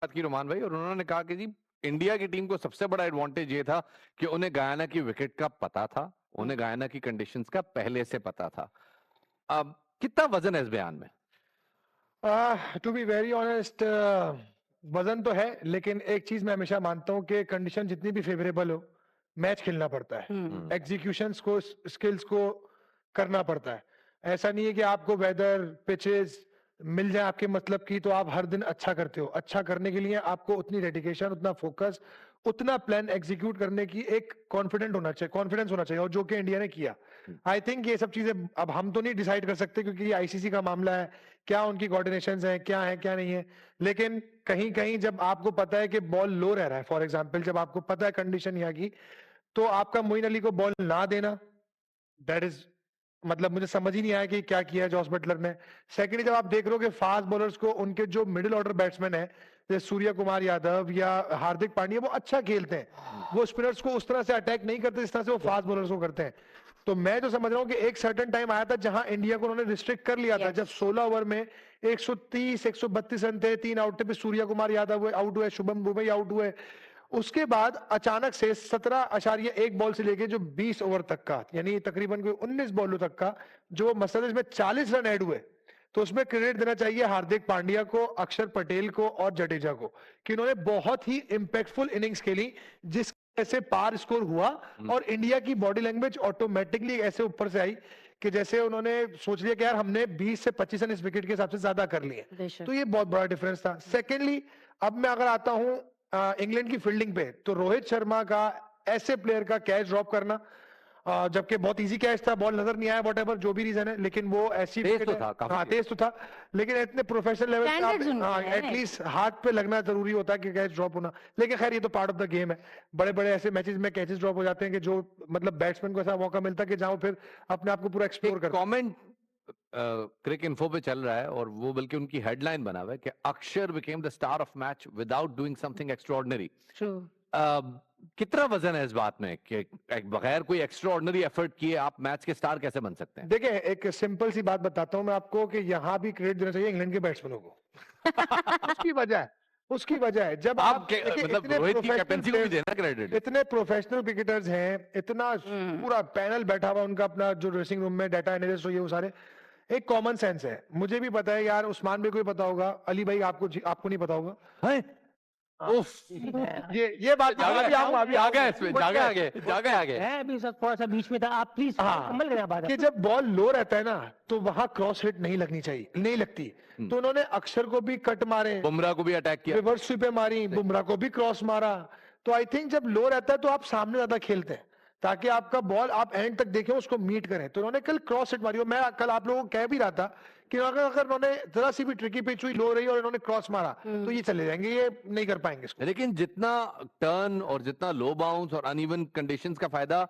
बात की रोमान भाई, और उन्होंने कहा कि जी इंडिया की टीम को सबसे बड़ा एडवांटेज ये था कि उन्हें गयाना की विकेट का पता था, उन्हें गयाना की कंडीशंस का पहले से पता था। अब कितना वजन है इस बयान में? टू बी वेरी ऑनेस्ट, वजन तो है, लेकिन एक चीज मैं हमेशा मानता हूं कि कंडीशन जितनी भी फेवरेबल हो, मैच खेलना पड़ता है, एग्जीक्यूशंस को, स्किल्स को करना पड़ता है। ऐसा नहीं है कि आपको वेदर, पिचेस मिल जाए आपके मतलब की तो आप हर दिन अच्छा करते हो। अच्छा करने के लिए आपको उतनी डेडिकेशन, उतना फोकस, उतना प्लान एग्जीक्यूट करने की एक कॉन्फिडेंट होना चाहिए, कॉन्फिडेंस होना चाहिए, और जो कि इंडिया ने किया। आई थिंक ये सब चीजें अब हम तो नहीं डिसाइड कर सकते क्योंकि ये आईसीसी का मामला है, क्या उनकी कोऑर्डिनेशंस है क्या नहीं है। लेकिन कहीं कहीं जब आपको पता है कि बॉल लो रह रहा है, फॉर एग्जांपल जब आपको पता है कंडीशन यहाँ की, तो आपका मोइन अली को बॉल ना देना, दैट इज, मतलब मुझे समझ ही नहीं आया कि क्या किया है जॉस बटलर ने। सेकेंडली जब आप देख रहे हो कि फास्ट बॉलर्स को, उनके जो मिडिल ऑर्डर बैट्समैन है जैसे सूर्य कुमार यादव या हार्दिक पांड्या, वो अच्छा खेलते हैं, वो स्पिनर्स को उस तरह से अटैक नहीं करते जिस तरह से वो फास्ट बॉलर्स को करते हैं। तो मैं तो समझ रहा हूँ कि एक सर्टेन टाइम आया था जहां इंडिया को उन्होंने रिस्ट्रिक्ट कर लिया था, जब 16 ओवर में 130 132 रन थे, 3 आउट थे, फिर सूर्य कुमार यादव आउट हुए, शुभम बुमई आउट हुए। उसके बाद अचानक से 17.1 बॉल से लेके जो 20 ओवर तक का, यानी तकरीबन कोई 19 बॉलों तक का जो मसला, में 40 रन ऐड हुए। तो उसमें क्रेडिट देना चाहिए हार्दिक पांड्या को, अक्षर पटेल को और जडेजा को, कि इन्होंने बहुत ही इंपैक्टफुल इनिंग्स खेली जिस ऐसे पार स्कोर हुआ, और इंडिया की बॉडी लैंग्वेज ऑटोमेटिकली ऐसे ऊपर से आई कि जैसे उन्होंने सोच लिया कि यार हमने 20 से 25 रन इस विकेट के हिसाब से ज्यादा कर लिए। तो ये बहुत बड़ा डिफरेंस था। सेकेंडली, अब मैं अगर आता हूं इंग्लैंड की फील्डिंग पे, तो रोहित शर्मा का ऐसे प्लेयर का कैच ड्रॉप करना, जबकि बहुत इजी कैच था, बॉल नजर नहीं आया, व्हाटएवर जो भी रीजन है, लेकिन वो ऐसी तेज तो था, हाँ तेज तो था, लेकिन इतने प्रोफेशनल लेवल पे एटलीस्ट हाथ पे लगना जरूरी होता है कि कैच ड्रॉप होना। लेकिन खैर ये तो पार्ट ऑफ द गेम है, बड़े बड़े ऐसे मैचेस में कैचेस ड्रॉप हो जाते हैं कि जो मतलब बैट्समैन को ऐसा मौका मिलता है कि जहां फिर अपने आप को पूरा एक्सप्लोर कर। कमेंट क्रिक इन्फो पे चल रहा है, और वो बल्कि उनकी हेडलाइन बना हुआ है कि अक्षर became the star of match without doing something extraordinary. कितना वजन है इस बात में कि बगैर कोई एक्स्ट्राऑर्डिनरी एफर्ट किए आप मैच के स्टार कैसे बन सकते हैं? देखिए, एक सिंपल सी बात बताता हूं मैं आपको कि यहां भी क्रेडिट देना चाहिए इंग्लैंड के बैट्समैनों को। उसकी वजह है जब आप मतलब रोहित की कैप्टनसी को भी देना क्रेडिट। इतने प्रोफेशनल क्रिकेटर्स हैं, इतना पूरा पैनल बैठा हुआ उनका, अपना जो ड्रेसिंग रूम में डाटा एनालिस्ट हो, ये वो सारे, एक कॉमन सेंस है। मुझे भी पता है यार, उस्मान भी कोई पता होगा, अली भाई आपको नहीं पता होगा है? ये बात अभी सब थोड़ा सा बीच में था, आप प्लीज कमल करें बात कि जब बॉल लो रहता है ना, तो वहां क्रॉस हिट नहीं लगनी चाहिए, नहीं लगती। तो उन्होंने अक्षर को भी कट मारे, बुमराह को भी अटैक किया, रिवर्स स्वीप मारी, बुमराह को भी क्रॉस मारा। तो आई थिंक जब लो रहता है तो आप सामने ज्यादा खेलते हैं ताकि आपका बॉल आप एंड तक देखें, उसको मीट करें। तो उन्होंने कल क्रॉस हिट मारी, और मैं कल आप लोगों को कह भी रहा था कि अगर उन्होंने जरा सी भी ट्रिकी पिच हुई, लो रही और इन्होंने क्रॉस मारा, तो ये चले जाएंगे, ये नहीं कर पाएंगे इसको। लेकिन जितना टर्न और जितना लो बाउंस और अनइवन कंडीशंस का फायदा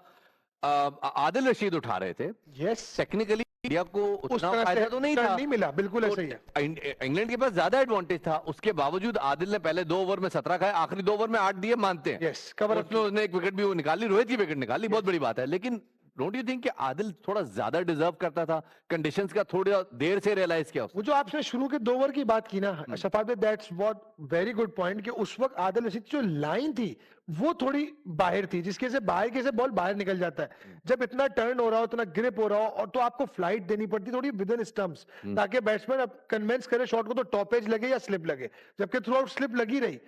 आदिल रशीद उठा रहे थे, यस, टेक्निकली इंडिया को उतना फायदा तो नहीं था, नहीं मिला, बिल्कुल ऐसा ही है। इंग्लैंड के पास ज्यादा एडवांटेज था, उसके बावजूद आदिल ने पहले 2 ओवर में 17 खाए, आखिरी 2 ओवर में 8 दिए, मानते हैं। यस, कवर उसने एक विकेट भी वो निकाली, रोहित की विकेट निकाली, बहुत बड़ी बात है। लेकिन डोंट यू थिंक कि आदिल थोड़ा ज्यादा डिजर्व करता था? कंडीशंस का थोड़ा देर से रियलाइज किया वो जो आपने शुरू के 2 ओवर की बात की ना Shafat, that's what very good point, कि उस वक्त आदिल रशीद जो लाइन थी वो थोड़ी बाहर थी, जिसके से बाहर के से बॉल बाहर निकल जाता है। जब इतना टर्न हो रहा हो, इतना ग्रिप हो रहा हो, और तो आपको फ्लाइट देनी पड़ती थोड़ी विद इन स्टंप्स, ताकि बैट्समैन कन्वेंस करे शॉट को, तो टॉप एज लगे या स्लिप लगे, जबकि थ्रू आउट स्लिप लगी रही।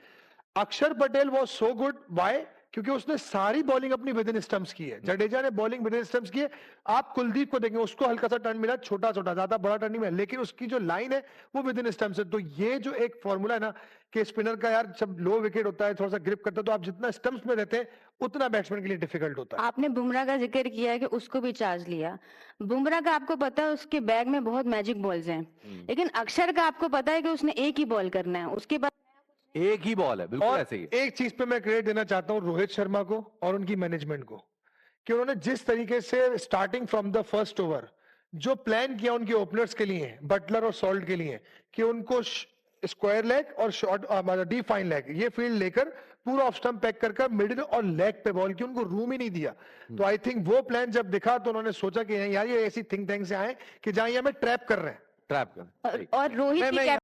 अक्षर Patel was so good, why? क्योंकि उसने सारी बॉलिंग अपनी विद इन स्टंप्स की है। जडेजा ने बॉलिंग विद इन स्टंप्स की है। आप कुलदीप को देखेंगे, उसको हल्का सा टर्न मिला, छोटा छोटा, ज्यादा बड़ा टर्न नहीं मिला, लेकिन उसकी जो लाइन है वो विद इन स्टंप्स है। तो ये जो एक फॉर्मूला है ना कि स्पिनर का, यार जब लो विकेट होता है, थोड़ा सा ग्रिप करता है, तो आप जितना स्टंप्स में रहते हैं उतना बैट्समैन के लिए डिफिकल्ट होता है। आपने बुमराह का जिक्र किया है कि उसको भी चार्ज लिया। बुमराह का आपको पता है उसके बैग में बहुत मैजिक बॉल्स हैं, लेकिन अक्षर का आपको पता है कि उसने एक ही बॉल करना है, उसके बाद एक ही बॉल है, बिल्कुल ऐसे ही। एक चीज पे मैं क्रेडिट देना चाहता हूं रोहित शर्मा को और उनकी मैनेजमेंट को, कि उन्होंने जिस तरीके से starting from the first over जो प्लान किया उनके ओपनर्स के लिए, बटलर और सॉल्ट के लिए, कि उनको स्क्वायर लेग और शॉर्ट डीप फाइन लेग, ये फील्ड लेकर पूरा ऑफ स्टंप पैक कर मिडिल और लेग पे बॉल की, उनको रूम ही नहीं दिया। तो आई थिंक वो प्लान जब दिखा तो उन्होंने सोचा कि यार ये ऐसी थिंक टैंक से आए कि जहां ये हमें ट्रैप कर रहे हैं, और रोहित की